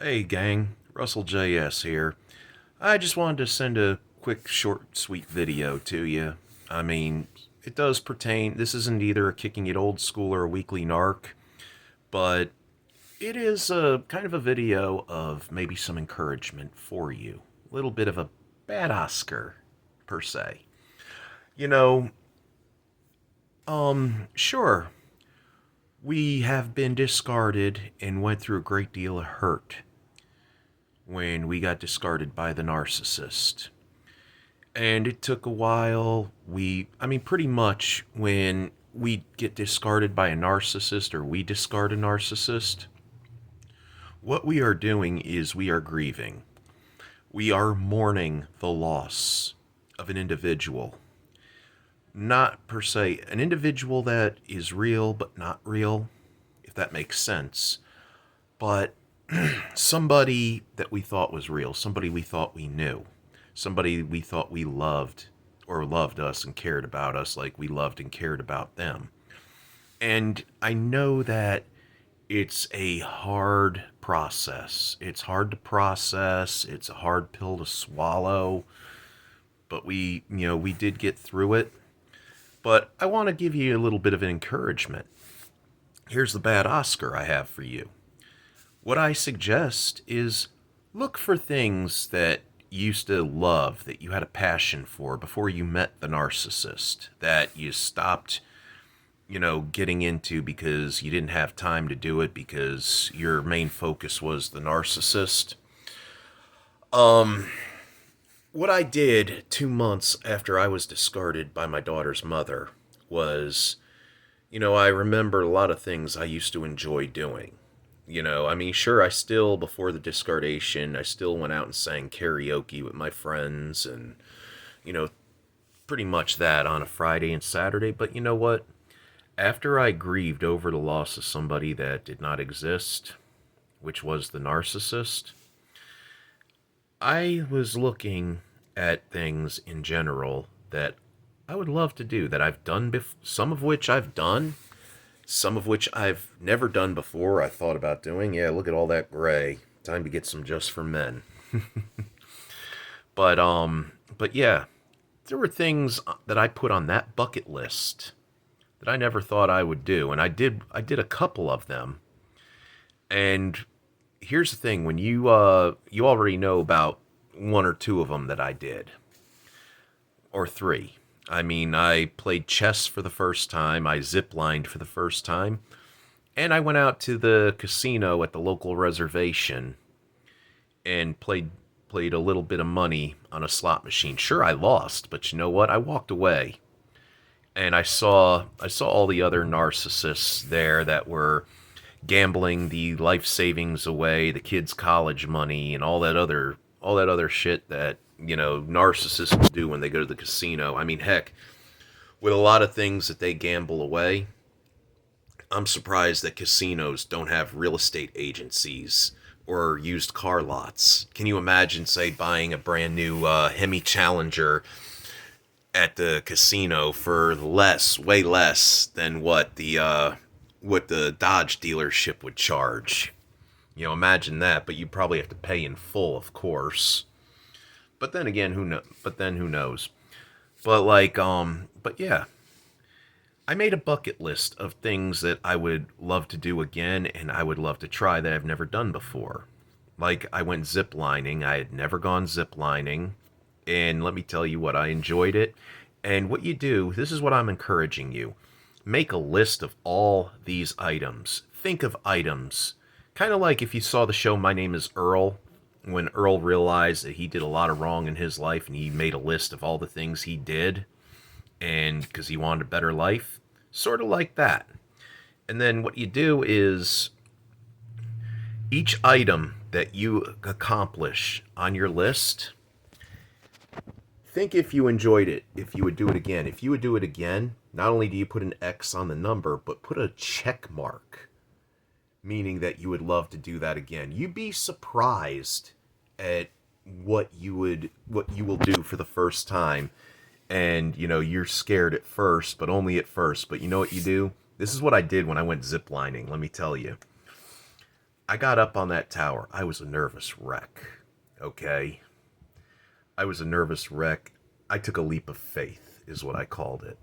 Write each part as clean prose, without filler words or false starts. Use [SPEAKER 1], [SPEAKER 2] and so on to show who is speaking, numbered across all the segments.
[SPEAKER 1] Hey gang, Russell J.S. here. I just wanted to send a quick, short, sweet video to you. I mean, it does pertain, this isn't either a kicking it old school or a weekly narc, but it is a kind of a video of maybe some encouragement for you. A little bit of a bad Oscar, per se. You know, sure, we have been discarded and went through a great deal of hurt when we got discarded by the narcissist. And it took a while. Pretty much when we get discarded by a narcissist or we discard a narcissist, what we are doing is we are grieving. We are mourning the loss of an individual. Not per se an individual that is real but not real, if that makes sense. But somebody that we thought was real, somebody we thought we knew, somebody we thought we loved or loved us and cared about us like we loved and cared about them. And I know that it's a hard process. It's hard to process, it's a hard pill to swallow, but we did get through it. But I want to give you a little bit of an encouragement. Here's the bad Oscar I have for you. What I suggest is look for things that you used to love, that you had a passion for before you met the narcissist, that you stopped, getting into because you didn't have time to do it because your main focus was the narcissist. What I did 2 months after I was discarded by my daughter's mother was, I remember a lot of things I used to enjoy doing. Sure, I still, before the discardation, I still went out and sang karaoke with my friends and, you know, pretty much that on a Friday and Saturday. But you know what? After I grieved over the loss of somebody that did not exist, which was the narcissist, I was looking at things in general that I would love to do, that I've done, some of which I've done, some of which I've never done before. I thought about doing. Yeah, look at all that gray. Time to get some just for men. But yeah, there were things that I put on that bucket list that I never thought I would do, and I did a couple of them. And here's the thing: when you already know about one or two of them that I did, or three. I played chess for the first time. I ziplined for the first time. And I went out to the casino at the local reservation and played a little bit of money on a slot machine. Sure, I lost, but you know what? I walked away and I saw all the other narcissists there that were gambling the life savings away, the kids' college money, and all that other shit that narcissists do when they go to the casino. Heck, with a lot of things that they gamble away, I'm surprised that casinos don't have real estate agencies or used car lots. Can you imagine, say, buying a brand new Hemi Challenger at the casino for less, way less than what the Dodge dealership would charge? Imagine that, but you probably have to pay in full, of course. But then again, who know? But then who knows? But yeah, I made a bucket list of things that I would love to do again, and I would love to try that I've never done before. Like I went zip lining. I had never gone zip lining, and let me tell you what, I enjoyed it. And what you do, this is what I'm encouraging you: make a list of all these items. Think of items. Kind of like if you saw the show My Name is Earl, when Earl realized that he did a lot of wrong in his life and he made a list of all the things he did and because he wanted a better life, sort of like that. And then what you do is each item that you accomplish on your list, think if you enjoyed it, if you would do it again. If you would do it again, not only do you put an X on the number, but put a check mark, meaning that you would love to do that again. You'd be surprised at what you will do for the first time. And you're scared at first, but only at first. But you know what you do? This is what I did when I went ziplining, let me tell you. I got up on that tower. I was a nervous wreck. Okay? I was a nervous wreck. I took a leap of faith, is what I called it.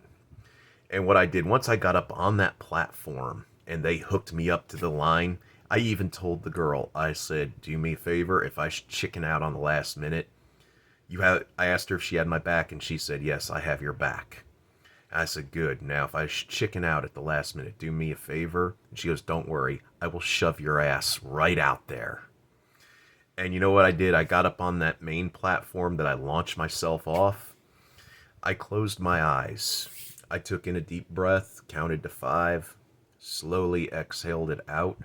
[SPEAKER 1] And what I did, once I got up on that platform and they hooked me up to the line, I even told the girl, I said, do me a favor, if I chicken out on the last minute, I asked her if she had my back, and she said, yes, I have your back. I said, good. Now, if I chicken out at the last minute, do me a favor. And she goes, don't worry. I will shove your ass right out there. And you know what I did? I got up on that main platform that I launched myself off. I closed my eyes. I took in a deep breath, counted to 5, slowly exhaled it out.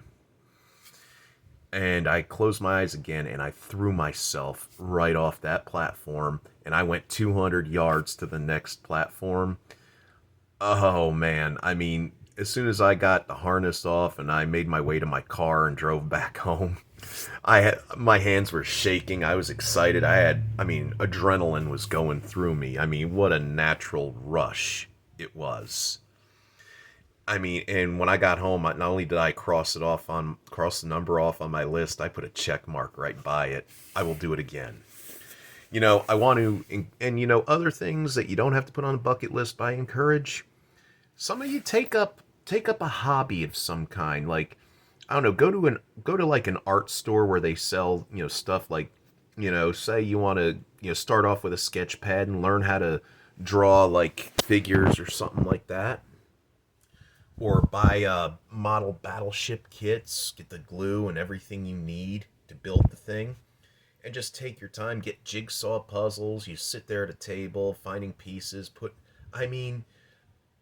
[SPEAKER 1] And I closed my eyes again, and I threw myself right off that platform. And I went 200 yards to the next platform. Oh man, I mean, as soon as I got the harness off and I made my way to my car and drove back home, my hands were shaking. I was excited. Adrenaline was going through me. I mean, what a natural rush it was. I mean, and when I got home, not only did I cross the number off on my list, I put a check mark right by it. I will do it again. I want to, and other things that you don't have to put on a bucket list, but I encourage some of you take up a hobby of some kind. Like, I don't know, go to like an art store where they sell, stuff like, say you want to, start off with a sketch pad and learn how to draw like figures or something like that. Or buy model battleship kits, get the glue and everything you need to build the thing, and just take your time, get jigsaw puzzles. You sit there at a table, finding pieces, I mean,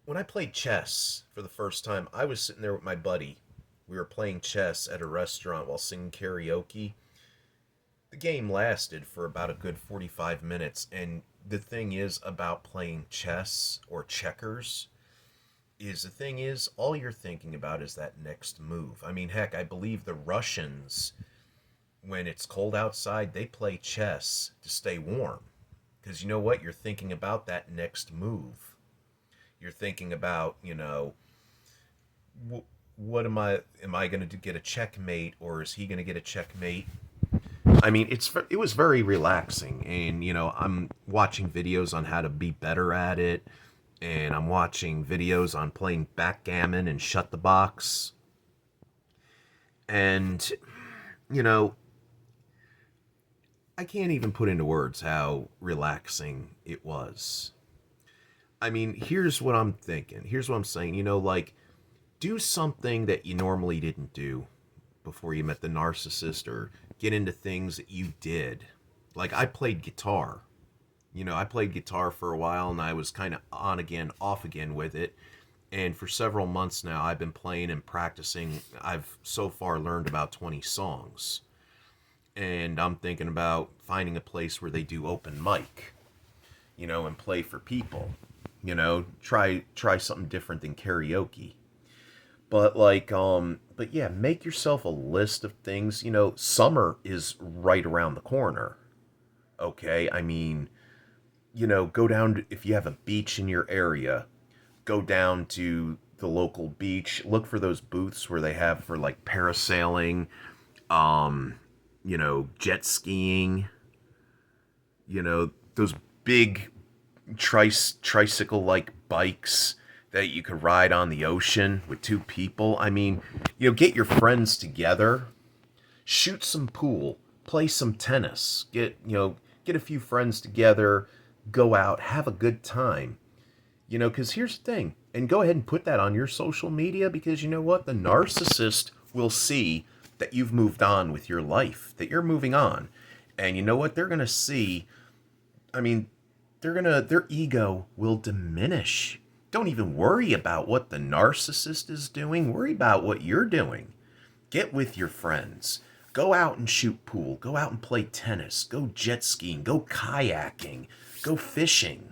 [SPEAKER 1] when I played chess for the first time, I was sitting there with my buddy. We were playing chess at a restaurant while singing karaoke. The game lasted for about a good 45 minutes, and the thing is about playing chess or checkers is the thing is all you're thinking about is that next move. I mean, heck, I believe the Russians, when it's cold outside, they play chess to stay warm. Because you know what? You're thinking about that next move. You're thinking about, what am I going to get a checkmate, or is he going to get a checkmate? I mean, it was very relaxing, and I'm watching videos on how to be better at it, and I'm watching videos on playing backgammon and shut the box. And you know, I can't even put into words how relaxing it was. I mean, here's what I'm thinking. Here's what I'm saying. Like, do something that you normally didn't do before you met the narcissist, or get into things that you did. Like, I played guitar. I played guitar for a while, and I was kind of on again, off again with it. And for several months now, I've been playing and practicing. I've so far learned about 20 songs. And I'm thinking about finding a place where they do open mic, and play for people. Try something different than karaoke. But but yeah, make yourself a list of things. Summer is right around the corner. Okay, I mean, go down to, if you have a beach in your area, go down to the local beach. Look for those booths where they have for like parasailing, jet skiing. Those big tricycle like bikes that you could ride on the ocean with two people. I mean, get your friends together, shoot some pool, play some tennis, get a few friends together, go out, have a good time. Because here's the thing, and go ahead and put that on your social media, because you know what? The narcissist will see that you've moved on with your life, that you're moving on. And you know what? They're going to see, I mean, their ego will diminish. Don't even worry about what the narcissist is doing. Worry about what you're doing. Get with your friends. Go out and shoot pool. Go out and play tennis. Go jet skiing. Go kayaking. Go fishing.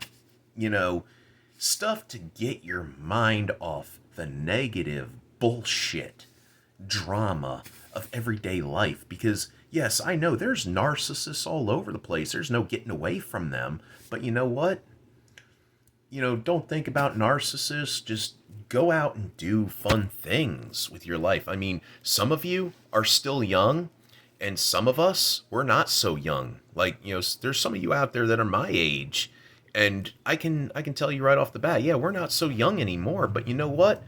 [SPEAKER 1] Stuff to get your mind off the negative bullshit drama of everyday life. Because, yes, I know there's narcissists all over the place. There's no getting away from them. But you know what? Don't think about narcissists. Just go out and do fun things with your life. I mean, some of you are still young, and some of us, we're not so young. Like, there's some of you out there that are my age, and I can tell you right off the bat, yeah, we're not so young anymore, but you know what?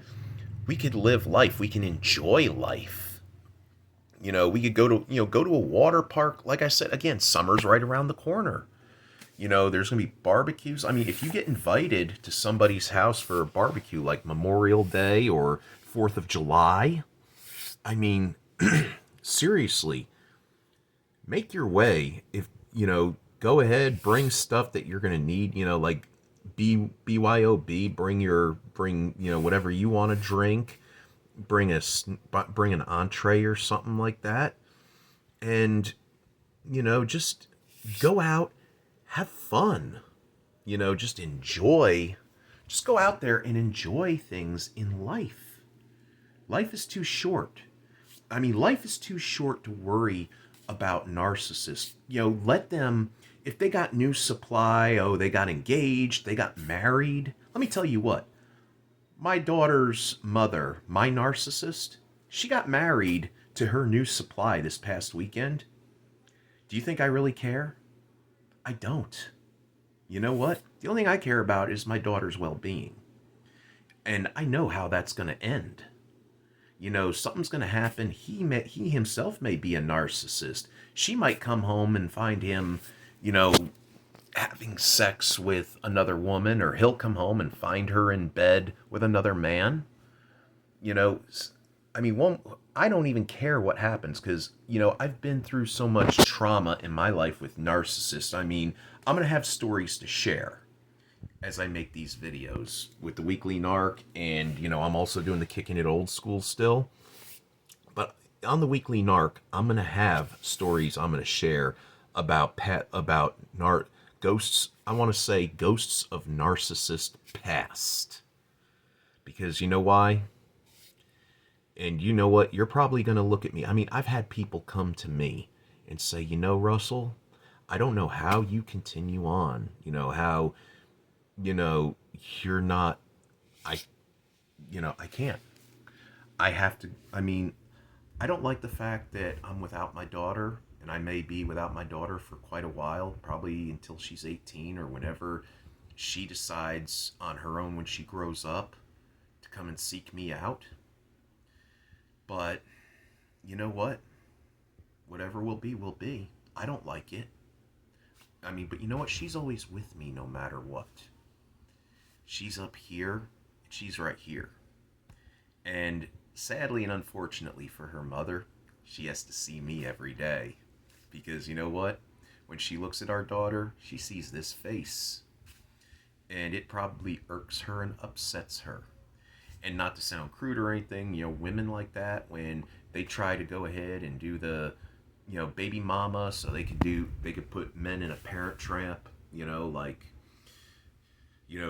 [SPEAKER 1] We could live life. We can enjoy life. We could go to a water park. Like I said, again, summer's right around the corner. There's going to be barbecues. I mean, if you get invited to somebody's house for a barbecue like Memorial Day or 4th of July, I mean, seriously, make your way. If, go ahead, bring stuff that you're going to need, like BYOB, bring, whatever you want to drink, bring an entree or something like that. And, just go out, have fun, just enjoy. Just go out there and enjoy things in life. Life is too short. I mean, life is too short to worry about narcissists. Let them, if they got new supply, oh, they got engaged, they got married. Let me tell you what, my daughter's mother, my narcissist, she got married to her new supply this past weekend. Do you think I really care? I don't. You know what? The only thing I care about is my daughter's well being. And I know how that's going to end. Something's going to happen. He himself may be a narcissist. She might come home and find him, you know, having sex with another woman, or he'll come home and find her in bed with another man. You know, I mean, I don't even care what happens, because, I've been through so much trauma in my life with narcissists. I mean, I'm going to have stories to share as I make these videos with the weekly narc, and, I'm also doing the kicking it old school still. But on the weekly narc, I'm going to have stories I'm going to share about ghosts. I want to say ghosts of narcissist past. Because you know why? And you know what? You're probably going to look at me. I mean, I've had people come to me and say, Russell, I don't know how you continue on. How, you're not, I, I can't. I have to, I mean, I don't like the fact that I'm without my daughter, and I may be without my daughter for quite a while, probably until she's 18 or whenever she decides on her own when she grows up to come and seek me out. But you know what? Whatever will be, will be. I don't like it. I mean, but you know what? She's always with me no matter what. She's up here, she's right here. And sadly and unfortunately for her mother, she has to see me every day. Because you know what? When she looks at our daughter, she sees this face. And it probably irks her and upsets her. And not to sound crude or anything, women like that, when they try to go ahead and do the, baby mama, so they could put men in a parent trap,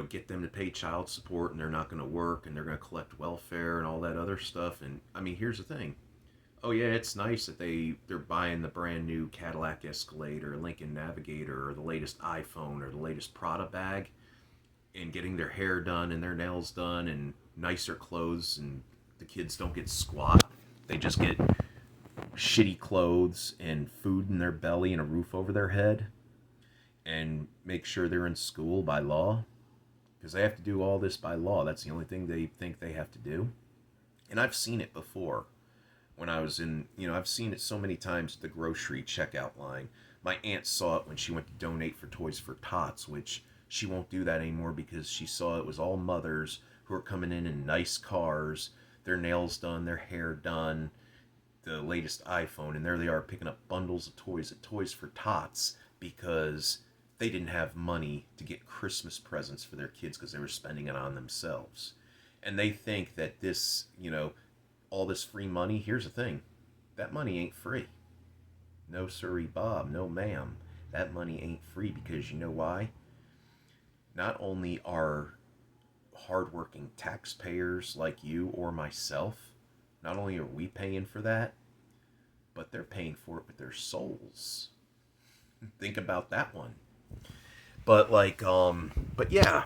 [SPEAKER 1] get them to pay child support, and they're not going to work, and they're going to collect welfare and all that other stuff. And I mean, here's the thing. Oh yeah, it's nice that they're buying the brand new Cadillac Escalade or Lincoln Navigator or the latest iPhone or the latest Prada bag, and getting their hair done and their nails done and nicer clothes, and the kids don't get squat. They just get shitty clothes and food in their belly and a roof over their head, and make sure they're in school by law, because they have to do all this by law. That's the only thing they think they have to do. And I've seen it before when I was in, I've seen it so many times at the grocery checkout line. My aunt saw it when she went to donate for Toys for Tots, which she won't do that anymore because she saw it was all mothers who are coming in nice cars, their nails done, their hair done, the latest iPhone, and there they are picking up bundles of toys at Toys for Tots because they didn't have money to get Christmas presents for their kids because they were spending it on themselves. And they think that this, all this free money, here's the thing, that money ain't free. No sirree Bob, no ma'am. That money ain't free, because you know why? Not only are hardworking taxpayers like you or myself, not only are we paying for that, but they're paying for it with their souls. Think about that one. But yeah,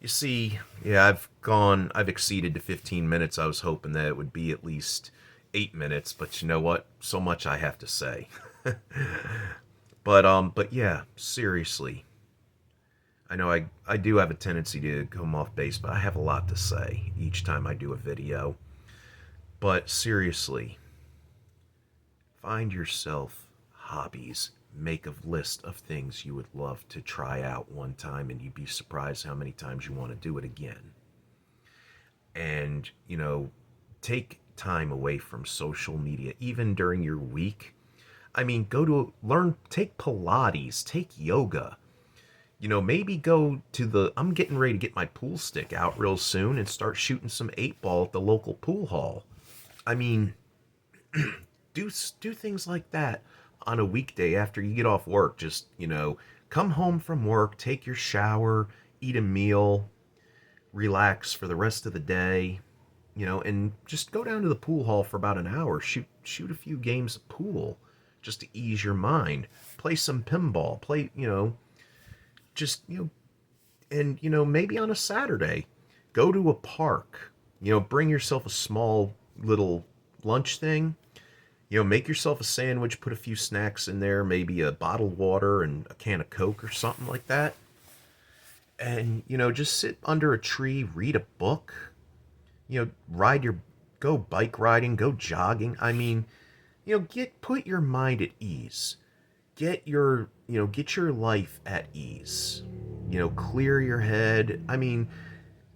[SPEAKER 1] You see, I've exceeded the 15 minutes. I was hoping that it would be at least 8 minutes, but you know what? So much I have to say. But yeah, seriously. I know I do have a tendency to come off base, but I have a lot to say each time I do a video. But seriously, find yourself hobbies. Make a list of things you would love to try out one time, and you'd be surprised how many times you want to do it again. And, take time away from social media, even during your week. I mean, go to learn, take Pilates, take yoga. Maybe go to I'm getting ready to get my pool stick out real soon and start shooting some 8 ball at the local pool hall. I mean, do things like that on a weekday after you get off work. Just, come home from work, take your shower, eat a meal, relax for the rest of the day, and just go down to the pool hall for about an hour, shoot a few games of pool just to ease your mind, play some pinball, play, just, and maybe on a Saturday, go to a park, bring yourself a small little lunch thing, make yourself a sandwich, put a few snacks in there, maybe a bottle of water and a can of Coke or something like that. And, just sit under a tree, read a book, go bike riding, go jogging. I mean, put your mind at ease. Get your life at ease. Clear your head. I mean,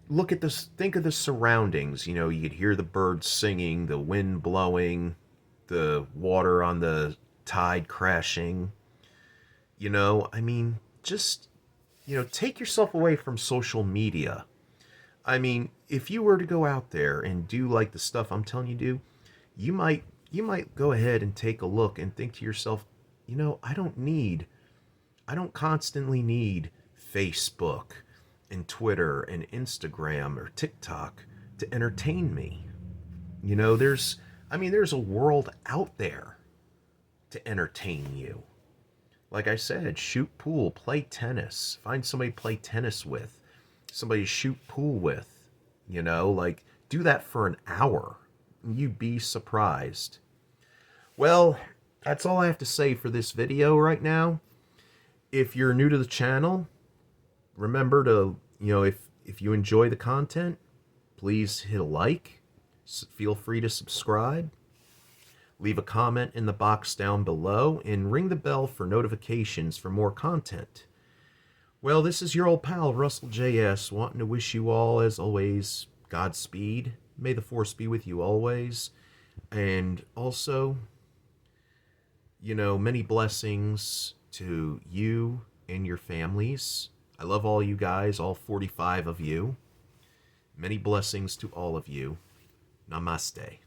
[SPEAKER 1] look at this, think of the surroundings. You could hear the birds singing, the wind blowing, the water on the tide crashing. I mean, just, take yourself away from social media. I mean, if you were to go out there and do like the stuff I'm telling you to do, you might go ahead and take a look and think to yourself, I don't constantly need Facebook and Twitter and Instagram or TikTok to entertain me. There's a world out there to entertain you. Like I said, shoot pool, play tennis, find somebody to play tennis with, somebody to shoot pool with, like do that for an hour. You'd be surprised. Well, that's all I have to say for this video right now. If you're new to the channel, remember to, if you enjoy the content, please hit a like. Feel free to subscribe. Leave a comment in the box down below and ring the bell for notifications for more content. Well, this is your old pal, Russell J.S., wanting to wish you all, as always, Godspeed. May the force be with you always. And also, many blessings to you and your families. I love all you guys, all 45 of you. Many blessings to all of you. Namaste.